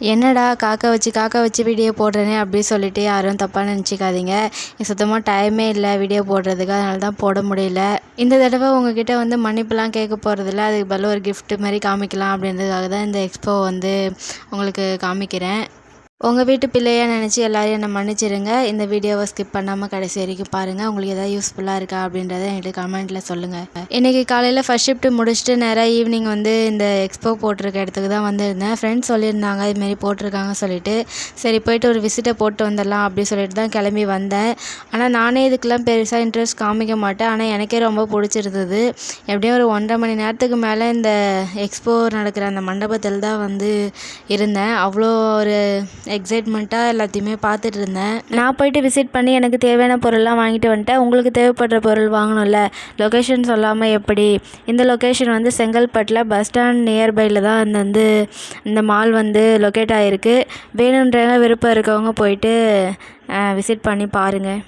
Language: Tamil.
என்னடா காக்கா வச்சு வீடியோ போடுறேனே அப்படி சொல்லிட்டு யாரும் தப்பாக நினச்சிக்காதீங்க. சுத்தமாக டைமே இல்லை வீடியோ போடுறதுக்கு, அதனால தான் போட முடியல. இந்த தடவை உங்ககிட்ட வந்து மன்னிப்புலாம் கேட்க போகிறதில்ல, அதுக்கு பதிலாக ஒரு gift மாதிரி காமிக்கலாம் அப்படின்றதுக்காக தான் இந்த எக்ஸ்போ வந்து உங்களுக்கு காமிக்கிறேன். உங்கள் வீட்டு பிள்ளையாக நினச்சி எல்லோரையும் என்னை மன்னிச்சிடுங்க. இந்த வீடியோவை ஸ்கிப் பண்ணாமல் கடைசி வரைக்கும் பாருங்கள். உங்களுக்கு எதாவது யூஸ்ஃபுல்லாக இருக்கா அப்படின்றத என்கிட்ட கமெண்ட்டில் சொல்லுங்கள். இன்றைக்கி காலையில் ஃபர்ஸ்ட் ஷிஃப்ட் முடிச்சுட்டு நேராக ஈவினிங் வந்து இந்த எக்ஸ்போ போட்டிருக்க இடத்துக்கு தான் வந்திருந்தேன். ஃப்ரெண்ட்ஸ் சொல்லியிருந்தாங்க இதுமாரி போட்டிருக்காங்க சொல்லிட்டு, சரி போய்ட்டு ஒரு விசிட்டை போட்டு வந்துடலாம் அப்படி சொல்லிட்டு தான் கிளம்பி வந்தேன். ஆனால் நானே இதுக்கெல்லாம் பெருசாக இன்ட்ரெஸ்ட் காமிக்க மாட்டேன். ஆனால் எனக்கே ரொம்ப பிடிச்சிருந்தது. எப்படியும் ஒரு 1.5 மணி நேரத்துக்கு மேலே இந்த எக்ஸ்போ நடக்கிற அந்த மண்டபத்தில் தான் வந்து இருந்தேன். அவ்வளோ ஒரு எக்ஸைட்மெண்ட்டாக எல்லாத்தையுமே பார்த்துட்டு இருந்தேன். நான் போயிட்டு விசிட் பண்ணி எனக்கு தேவையான பொருள்லாம் வாங்கிட்டு வந்துட்டேன். உங்களுக்கு தேவைப்படுற பொருள் வாங்கணும்ல, லொக்கேஷன் சொல்லாமல் எப்படி? இந்த லொக்கேஷன் வந்து செங்கல்பட்டில் பஸ் ஸ்டாண்ட் நியர்பையில் தான் இந்த மால் வந்து லொக்கேட் ஆகிருக்கு. வேணுன்றவங்க விருப்பம் இருக்கவங்க போயிட்டு விசிட் பண்ணி பாருங்கள்.